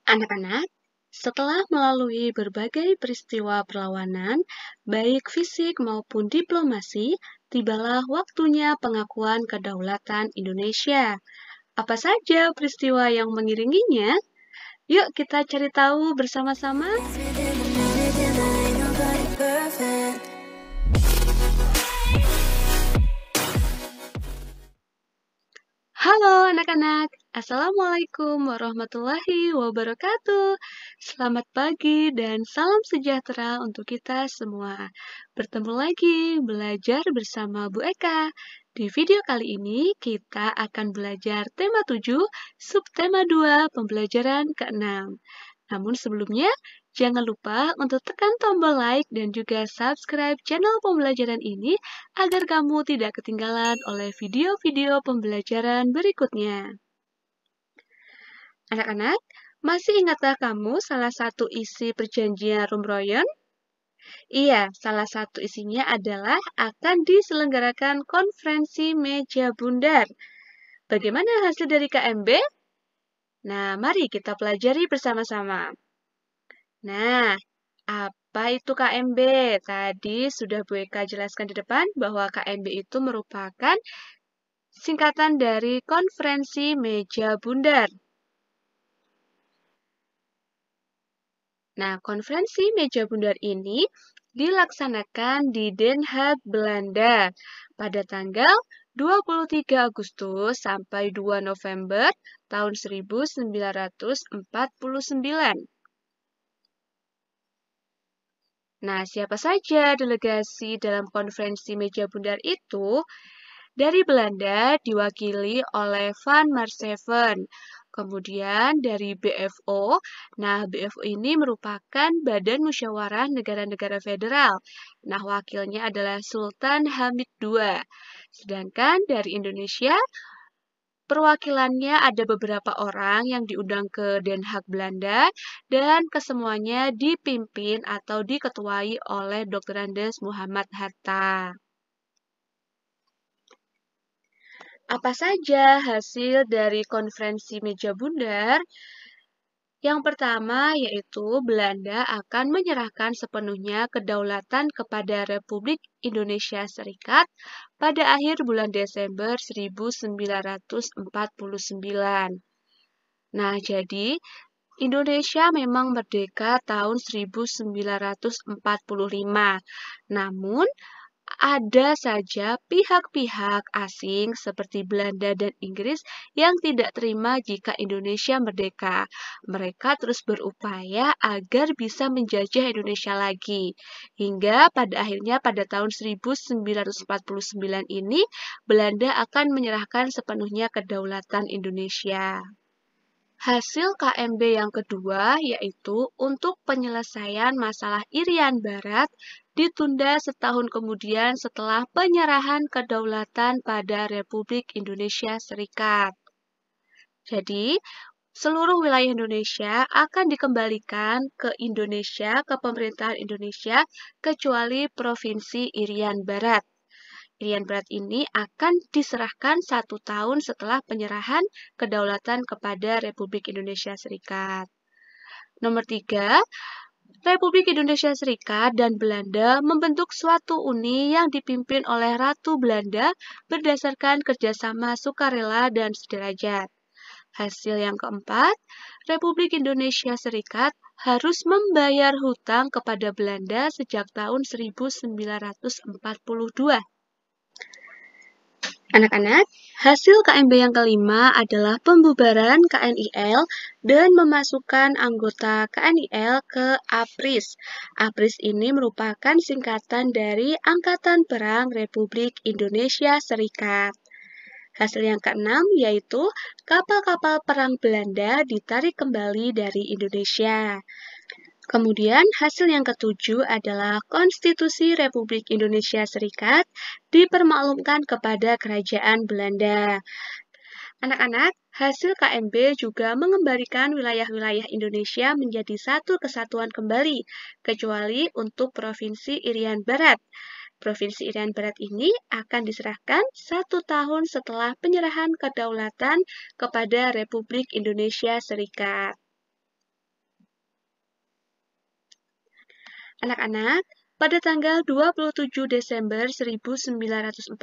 Anak-anak, setelah melalui berbagai peristiwa perlawanan, baik fisik maupun diplomasi, tibalah waktunya pengakuan kedaulatan Indonesia. Apa saja peristiwa yang mengiringinya? Yuk kita cari tahu bersama-sama. Halo anak-anak, Assalamualaikum warahmatullahi wabarakatuh. Selamat pagi dan salam sejahtera untuk kita semua. Bertemu lagi belajar bersama Bu Eka. Di video kali ini kita akan belajar tema 7, subtema 2, pembelajaran ke-6. Namun sebelumnya, jangan lupa untuk tekan tombol like dan juga subscribe channel pembelajaran ini agar kamu tidak ketinggalan oleh video-video pembelajaran berikutnya. Anak-anak, masih ingatkah kamu salah satu isi perjanjian Rumroyon? Iya, salah satu isinya adalah akan diselenggarakan konferensi meja bundar. Bagaimana hasil dari KMB? Nah, mari kita pelajari bersama-sama. Nah, apa itu KMB? Tadi sudah Bu Eka jelaskan di depan bahwa KMB itu merupakan singkatan dari Konferensi Meja Bundar. Nah, Konferensi Meja Bundar ini dilaksanakan di Den Haag, Belanda pada tanggal 23 Agustus sampai 2 November tahun 1949. Nah, siapa saja delegasi dalam konferensi meja bundar itu? Dari Belanda diwakili oleh Van Maarschaveen. Kemudian dari BFO, nah BFO ini merupakan Badan Musyawarah Negara-Negara Federal. Nah, wakilnya adalah Sultan Hamid II. Sedangkan dari Indonesia, perwakilannya ada beberapa orang yang diundang ke Den Haag, Belanda, dan kesemuanya dipimpin atau diketuai oleh Dr. Andes Muhammad Hatta. Apa saja hasil dari konferensi meja bundar? Yang pertama yaitu Belanda akan menyerahkan sepenuhnya kedaulatan kepada Republik Indonesia Serikat pada akhir bulan Desember 1949. Nah, jadi Indonesia memang merdeka tahun 1945. Namun, ada saja pihak-pihak asing seperti Belanda dan Inggris yang tidak terima jika Indonesia merdeka. Mereka terus berupaya agar bisa menjajah Indonesia lagi. Hingga pada akhirnya pada tahun 1949 ini, Belanda akan menyerahkan sepenuhnya kedaulatan Indonesia. Hasil KMB yang kedua yaitu untuk penyelesaian masalah Irian Barat ditunda setahun kemudian setelah penyerahan kedaulatan pada Republik Indonesia Serikat. Jadi, seluruh wilayah Indonesia akan dikembalikan ke Indonesia, ke pemerintahan Indonesia, kecuali Provinsi Irian Barat. Irian Barat ini akan diserahkan 1 tahun setelah penyerahan kedaulatan kepada Republik Indonesia Serikat. Nomor 3, Republik Indonesia Serikat dan Belanda membentuk suatu uni yang dipimpin oleh Ratu Belanda berdasarkan kerjasama sukarela dan sederajat. Hasil yang keempat, Republik Indonesia Serikat harus membayar hutang kepada Belanda sejak tahun 1942. Anak-anak, hasil KMB yang kelima adalah pembubaran KNIL dan memasukkan anggota KNIL ke APRIS. APRIS ini merupakan singkatan dari Angkatan Perang Republik Indonesia Serikat. Hasil yang keenam yaitu kapal-kapal perang Belanda ditarik kembali dari Indonesia. Kemudian hasil yang ketujuh adalah Konstitusi Republik Indonesia Serikat dipermaklumkan kepada Kerajaan Belanda. Anak-anak, hasil KMB juga mengembalikan wilayah-wilayah Indonesia menjadi satu kesatuan kembali, kecuali untuk Provinsi Irian Barat. Provinsi Irian Barat ini akan diserahkan 1 tahun setelah penyerahan kedaulatan kepada Republik Indonesia Serikat. Anak-anak, pada tanggal 27 Desember 1949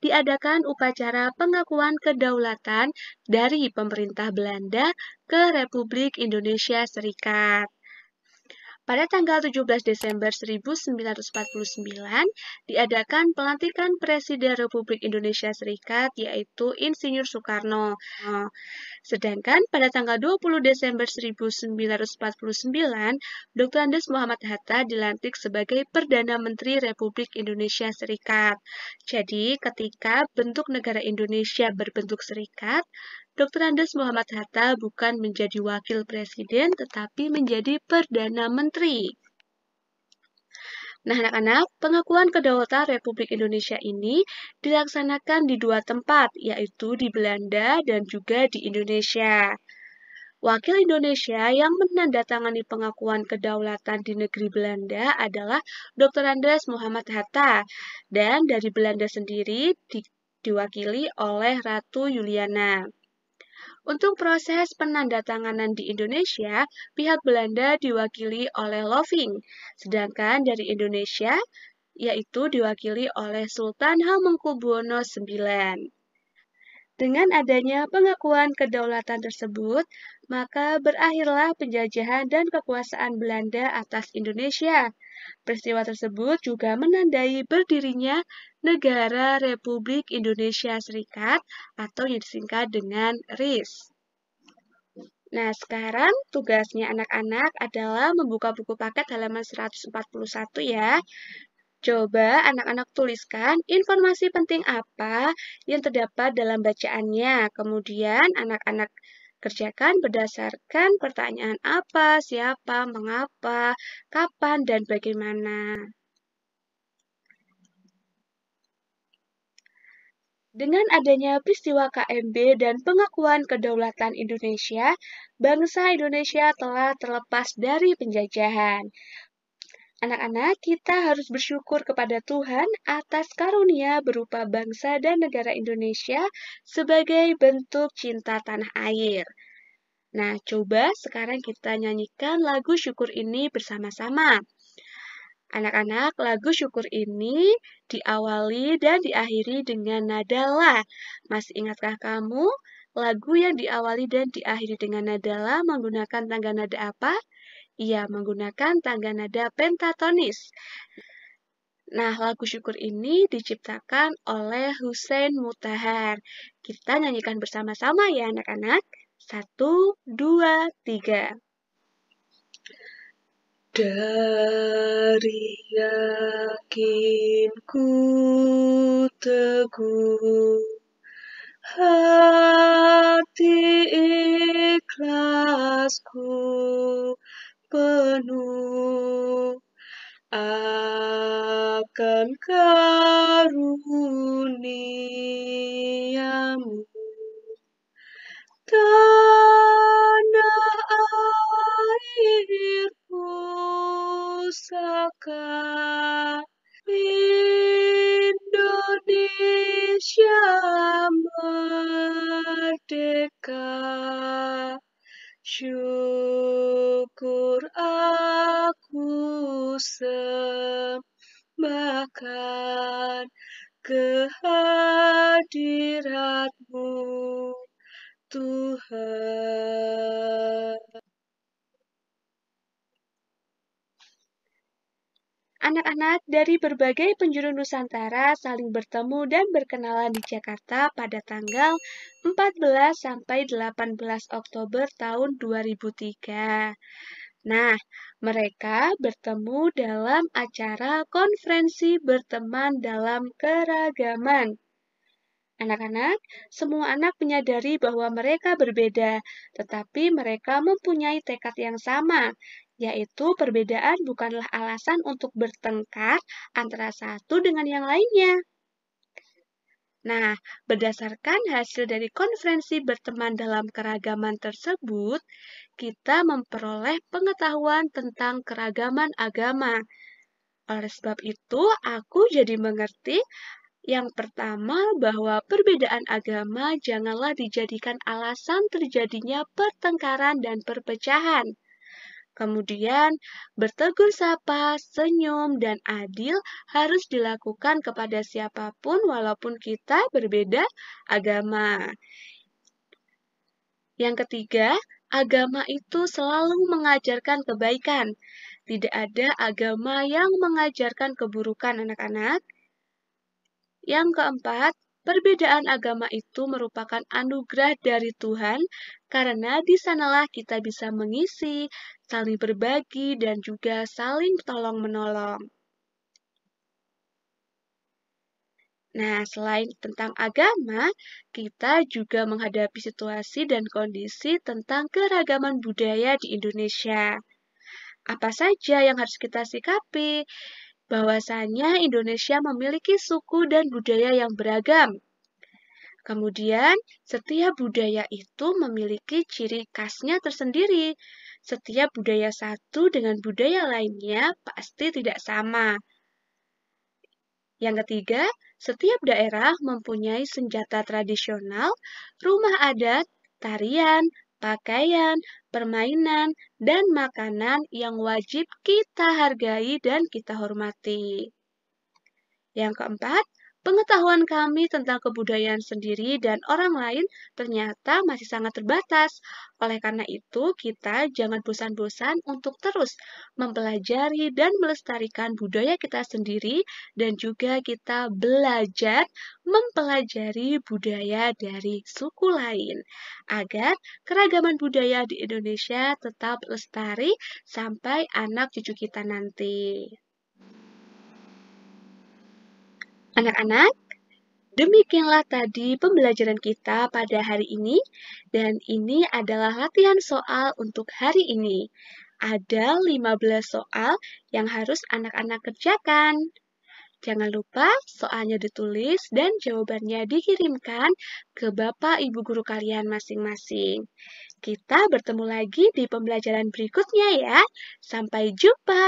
diadakan upacara pengakuan kedaulatan dari pemerintah Belanda ke Republik Indonesia Serikat. Pada tanggal 17 Desember 1949 diadakan pelantikan Presiden Republik Indonesia Serikat yaitu Insinyur Soekarno. Sedangkan pada tanggal 20 Desember 1949, Dr. Andes Muhammad Hatta dilantik sebagai Perdana Menteri Republik Indonesia Serikat. Jadi, ketika bentuk negara Indonesia berbentuk serikat, Dr. Andes Muhammad Hatta bukan menjadi wakil presiden, tetapi menjadi Perdana Menteri. Nah, anak-anak, pengakuan kedaulatan Republik Indonesia ini dilaksanakan di dua tempat, yaitu di Belanda dan juga di Indonesia. Wakil Indonesia yang menandatangani pengakuan kedaulatan di negeri Belanda adalah Dr. Andes Muhammad Hatta, dan dari Belanda sendiri diwakili oleh Ratu Juliana. Untuk proses penandatanganan di Indonesia, pihak Belanda diwakili oleh Loving, sedangkan dari Indonesia yaitu diwakili oleh Sultan Hamengkubuwono IX. Dengan adanya pengakuan kedaulatan tersebut, maka berakhirlah penjajahan dan kekuasaan Belanda atas Indonesia. Peristiwa tersebut juga menandai berdirinya Negara Republik Indonesia Serikat atau yang disingkat dengan RIS. Nah, sekarang tugasnya anak-anak adalah membuka buku paket halaman 141 ya. Coba anak-anak tuliskan informasi penting apa yang terdapat dalam bacaannya. Kemudian anak-anak kerjakan berdasarkan pertanyaan apa, siapa, mengapa, kapan, dan bagaimana. Dengan adanya peristiwa KMB dan pengakuan kedaulatan Indonesia, bangsa Indonesia telah terlepas dari penjajahan. Anak-anak, kita harus bersyukur kepada Tuhan atas karunia berupa bangsa dan negara Indonesia sebagai bentuk cinta tanah air. Nah, coba sekarang kita nyanyikan lagu syukur ini bersama-sama. Anak-anak, lagu syukur ini diawali dan diakhiri dengan nada la. Masih ingatkah kamu lagu yang diawali dan diakhiri dengan nada la menggunakan tangga nada apa? Ia menggunakan tangga nada pentatonis. Nah, lagu syukur ini diciptakan oleh Hussein Mutahar. Kita nyanyikan bersama-sama ya anak-anak. 1, 2, 3. Dari yakinku teguh, hati ikhlasku penuh akan karuniamu. Tanah air pusaka Indonesia merdeka, syukur aku sembahkan kehadiratmu Tuhan. Anak-anak dari berbagai penjuru Nusantara saling bertemu dan berkenalan di Jakarta pada tanggal 14 sampai 18 Oktober tahun 2003. Nah, mereka bertemu dalam acara konferensi berteman dalam keragaman. Anak-anak, semua anak menyadari bahwa mereka berbeda, tetapi mereka mempunyai tekad yang sama, yaitu perbedaan bukanlah alasan untuk bertengkar antara satu dengan yang lainnya. Nah, berdasarkan hasil dari konferensi berteman dalam keragaman tersebut, kita memperoleh pengetahuan tentang keragaman agama. Oleh sebab itu, aku jadi mengerti yang pertama, bahwa perbedaan agama janganlah dijadikan alasan terjadinya pertengkaran dan perpecahan. Kemudian, bertegur sapa, senyum, dan adil harus dilakukan kepada siapapun walaupun kita berbeda agama. Yang ketiga, agama itu selalu mengajarkan kebaikan. Tidak ada agama yang mengajarkan keburukan anak-anak. Yang keempat, perbedaan agama itu merupakan anugerah dari Tuhan karena di sanalah kita bisa mengisi, saling berbagi, dan juga saling tolong-menolong. Nah, selain tentang agama, kita juga menghadapi situasi dan kondisi tentang keragaman budaya di Indonesia. Apa saja yang harus kita sikapi? Bahwasanya Indonesia memiliki suku dan budaya yang beragam. Kemudian, setiap budaya itu memiliki ciri khasnya tersendiri. Setiap budaya satu dengan budaya lainnya pasti tidak sama. Yang ketiga, setiap daerah mempunyai senjata tradisional, rumah adat, tarian, pakaian, permainan, dan makanan yang wajib kita hargai dan kita hormati. Yang keempat, pengetahuan kami tentang kebudayaan sendiri dan orang lain ternyata masih sangat terbatas. Oleh karena itu, kita jangan bosan-bosan untuk terus mempelajari dan melestarikan budaya kita sendiri dan juga kita belajar mempelajari budaya dari suku lain agar keragaman budaya di Indonesia tetap lestari sampai anak cucu kita nanti. Anak-anak, demikianlah tadi pembelajaran kita pada hari ini, dan ini adalah latihan soal untuk hari ini. Ada 15 soal yang harus anak-anak kerjakan. Jangan lupa soalnya ditulis dan jawabannya dikirimkan ke Bapak Ibu Guru kalian masing-masing. Kita bertemu lagi di pembelajaran berikutnya ya. Sampai jumpa.